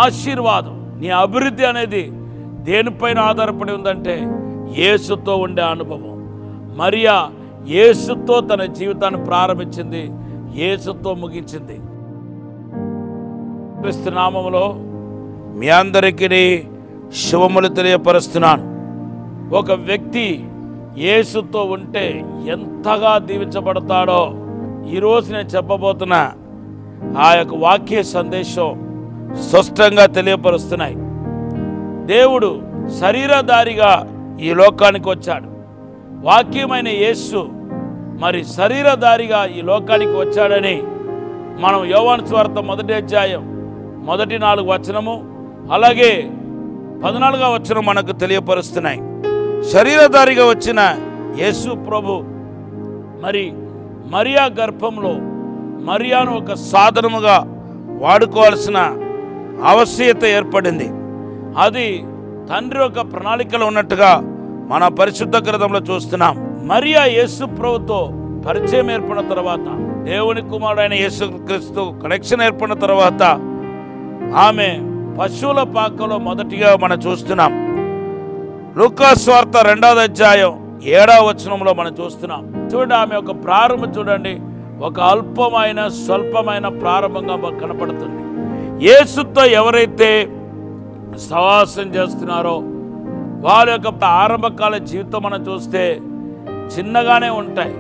ఆశీర్వాదం, నీ అభివృద్ధి అనేది దేనిపైన ఆధారపడి ఉందంటే యేసుతో ఉండే అనుభవం. మరియా యేసుతో తన జీవితాన్ని ప్రారంభించింది, యేసుతో ముగించింది. క్రీస్తు నామములో మీ అందరికీ శుభములు తెలియపరుస్తున్నాను. ఒక వ్యక్తి యేసుతో ఉంటే ఎంతగా దీవించబడతాడో ఈరోజు నేను చెప్పబోతున్న ఆ యొక్క వాక్య సందేశం స్పష్టంగా తెలియపరుస్తున్నాయి. దేవుడు శరీరధారిగా ఈ లోకానికి వచ్చాడు. వాక్యమైన యేసు మరి శరీరధారిగా ఈ లోకానికి వచ్చాడని మనం యోహాను సువార్త 1వ అధ్యాయం 4 వచనము అలాగే 14వ వచనం మనకు తెలియపరుస్తున్నాయి. శరీరధారిగా వచ్చిన యేసు ప్రభు మరి మరియా గర్భంలో మరియాను ఒక సాధనముగా వాడుకోవాల్సిన ఆవశ్యకత ఏర్పడింది. అది తండ్రి యొక్క ప్రణాళికలో ఉన్నట్టుగా మన పరిశుద్ధ గ్రంథంలో చూస్తున్నాం. మరియా యేసు ప్రభుతో పరిచయం ఏర్పడిన తర్వాత, దేవుని కుమారుడైన యేసుక్రీస్తు కనెక్షన్ ఏర్పడిన తర్వాత ఆమె పశువుల పాకలో మొదటిగా మనం చూస్తున్నాం. లూకా సువార్త 2వ అధ్యాయం 7వ వచనంలో మనం చూస్తున్నాం. చూడండి, ఆమె ఒక ప్రారంభం చూడండి, ఒక అల్పమైన స్వల్పమైన ప్రారంభంగా కనపడుతుంది. యేసుతో ఎవరైతే సహవాసం చేస్తున్నారో వారి యొక్క ఆరంభకాల జీవితం మనం చూస్తే చిన్నగానే ఉంటాయి,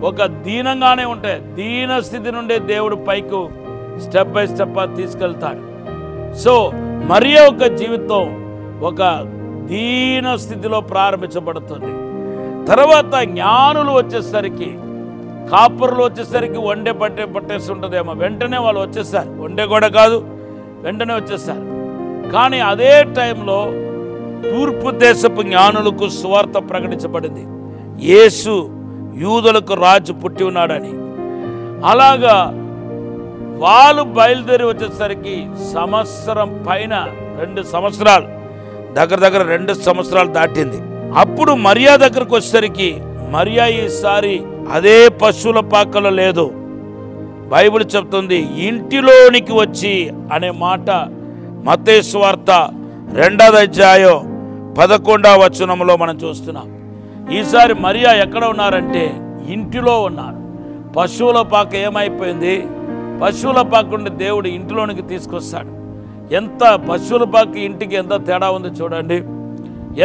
ఒక దీనంగానే ఉంటాయి. దీన స్థితి నుండి దేవుడు పైకి స్టెప్ బై స్టెప్ తీసుకెళ్తాడు. సో మరియా యొక్క జీవితం ఒక దీన స్థితిలో ప్రారంభించబడుతుంది. తర్వాత జ్ఞానులు వచ్చేసరికి, కాపురులు వచ్చేసరికి వండే పట్టేసి ఉంటుందేమో, వెంటనే వాళ్ళు వచ్చేసారు. వండే కూడా కాదు, వెంటనే వచ్చేసారు. కానీ అదే టైంలో తూర్పు దేశపు జ్ఞానులకు సువార్త ప్రకటించబడింది, యేసు యూదులకు రాజు పుట్టి ఉన్నాడని. అలాగా వాళ్ళు బయలుదేరి వచ్చేసరికి సంవత్సరం పైన 2 సంవత్సరాలు, దగ్గర 2 సంవత్సరాలు దాటింది. అప్పుడు మరియా దగ్గరకు వచ్చేసరికి మరియా ఈసారి అదే పశువుల పాకలో లేదు. బైబిల్ చెప్తుంది ఇంటిలోనికి వచ్చి అనే మాట మత్తయి సువార్త 2వ అధ్యాయం 11వ వచనంలో మనం చూస్తున్నాం. ఈసారి మరియా ఎక్కడ ఉన్నారంటే ఇంటిలో ఉన్నారు. పశువుల పాక ఏమైపోయింది? పశువుల పాక నుండి దేవుడు ఇంటిలోనికి తీసుకొస్తాడు. ఎంత పశువుల పాక ఇంటికి ఎంత తేడా ఉంది చూడండి,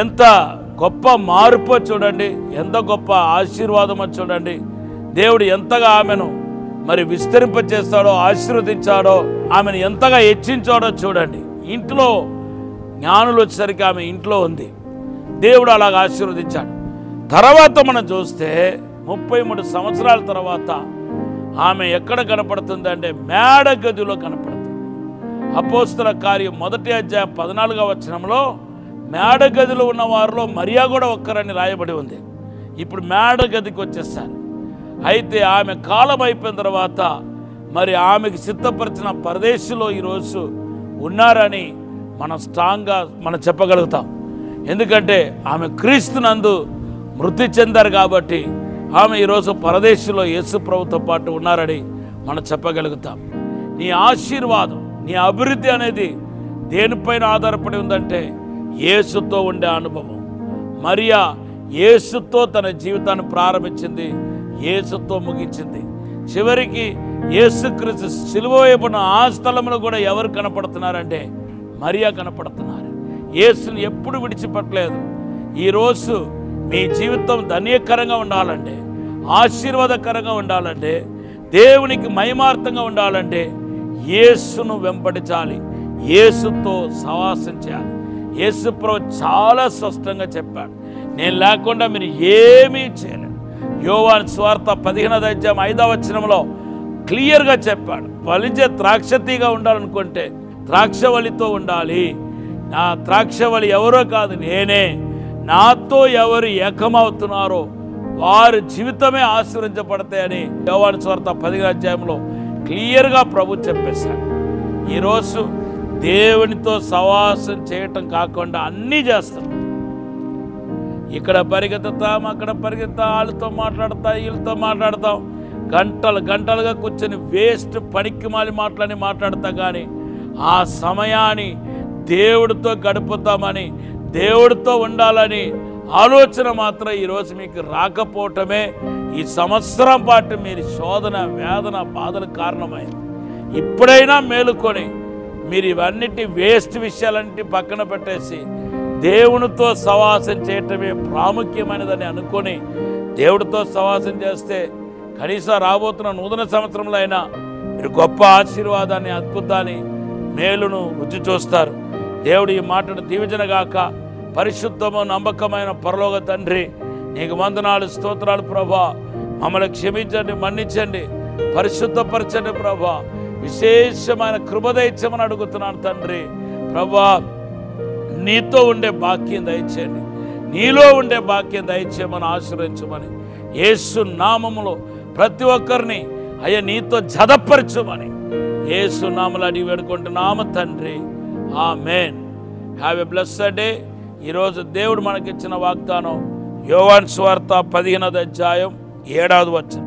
ఎంత గొప్ప మార్పు చూడండి, ఎంత గొప్ప ఆశీర్వాదమో చూడండి. దేవుడు ఎంతగా ఆమెను మరి విస్తరింపచేస్తాడో, ఆశీర్వదించాడో, ఆమెను ఎంతగా హెచ్చించాడో చూడండి. ఇంట్లో జ్ఞానులు వచ్చేసరికి ఆమె ఇంట్లో ఉంది, దేవుడు అలాగ ఆశీర్వదించాడు. తర్వాత మనం చూస్తే 33 సంవత్సరాల తర్వాత ఆమె ఎక్కడ కనపడుతుంది అంటే మేడ గదిలో కనపడుతుంది. అపోస్తల కార్యం 1వ అధ్యాయం 14వ వచనంలో మేడ గదిలో ఉన్న వారిలో మరియా కూడా ఒక్కరని రాయబడి ఉంది. ఇప్పుడు మేడ గదికి వచ్చేసారు. అయితే ఆమె కాలం అయిపోయిన తర్వాత మరి ఆమెకు సిద్ధపరిచిన పరదేశంలో ఈరోజు ఉన్నారని మనం స్ట్రాంగ్గా మనం చెప్పగలుగుతాం. ఎందుకంటే ఆమె క్రీస్తునందు మృతి చెందారు కాబట్టి ఆమె ఈరోజు పరదేశంలో యేసు ప్రభుతో పాటు ఉన్నారని మనం చెప్పగలుగుతాం. నీ ఆశీర్వాదం, నీ అభివృద్ధి అనేది దేనిపైన ఆధారపడి ఉందంటే యేసుతో ఉండే అనుభవం. మరియా యేసుతో తన జీవితాన్ని ప్రారంభించింది, యేసుతో ముగించింది. చివరికి యేసుక్రీస్తు సిలువ వేయబడిన ఆ స్థలంలో కూడా ఎవరు కనపడుతున్నారంటే మరియా కనపడుతున్నారు. యేసుని ఎప్పుడు విడిచిపెట్టలేదు. ఈరోజు మీ జీవితం ధన్యకరంగా ఉండాలంటే, ఆశీర్వాదకరంగా ఉండాలంటే, దేవునికి మహిమార్థంగా ఉండాలంటే యేసును వెంబడించాలి, యేసుతో సహవాసం చేయాలి. యేసు ప్రభు చాలా స్పష్టంగా చెప్పాడు, నేను లేకుండా మీరు ఏమీ చేయలేరు. యోహాను సువార్త 15వ అధ్యాయం 5వ వచనంలో క్లియర్గా చెప్పాడు, ఫలించే ద్రాక్షతీగా ఉండాలనుకుంటే ద్రాక్షవల్లితో ఉండాలి. నా ద్రాక్షవల్లి ఎవరో కాదు, నేనే. నాతో ఎవరు ఏకమవుతున్నారో వారి జీవితమే ఆశీర్వదించబడతాయని యోహాను సువార్త 15వ అధ్యాయంలో క్లియర్గా ప్రభు చెప్పేశాడు. ఈరోజు దేవునితో సహవాసం చేయటం కాకుండా అన్నీ చేస్తాం. ఇక్కడ పరిగెత్తుతాం, అక్కడ పరిగెత్తాం, వాళ్ళతో మాట్లాడతాం, వీళ్ళతో మాట్లాడతాం, గంటలుగా కూర్చొని వేస్ట్ పనికి మాట్లాడతాం. కానీ ఆ సమయాన్ని దేవుడితో గడుపుతామని, దేవుడితో ఉండాలని ఆలోచన మాత్రం ఈరోజు మీకు రాకపోవటమే ఈ సంవత్సరం పాటు మీరు శోధన, వేదన, బాధలకు కారణమైంది. ఇప్పుడైనా మేలుకొని మీరు ఇవన్నిటి వేస్ట్ విషయాలన్నిటి పక్కన పెట్టేసి దేవునితో సహవాసం చేయటమే ప్రాముఖ్యమైనదని అనుకొని దేవుడితో సహవాసం చేస్తే కనీసం రాబోతున్న నూతన సంవత్సరంలో అయినా మీరు గొప్ప ఆశీర్వాదాన్ని, అద్భుతాన్ని, మేలును రుచి చూస్తారు. దేవుడు ఈ మాటను దీవించనగాక. పరిశుద్ధము నమ్మకమైన పరలోక తండ్రి, నీకు వందనాలు, స్తోత్రాలు ప్రభా. మమ్మల్ని క్షమించండి, మన్నించండి, పరిశుద్ధపరచండి ప్రభా. విశేషమైన కృప దయచేయమని అడుగుతున్నాను తండ్రి. ప్రభా, నీతో ఉండే భాగ్యం దయచేయండి, నీలో ఉండే భాగ్యం దయచేయమని ఆశీర్వదించమని యేసు నామములో ప్రతి ఒక్కరిని అయ్యా నీతో జతపరచమని యేసు నామములో అడిగి వేడుకుంటున్నాము తండ్రి. ఆమేన్. Have a blessed day. ఈరోజు దేవుడు మనకిచ్చిన వాగ్దానం యోహాను సువార్త 15వ అధ్యాయం 7వ వచనం.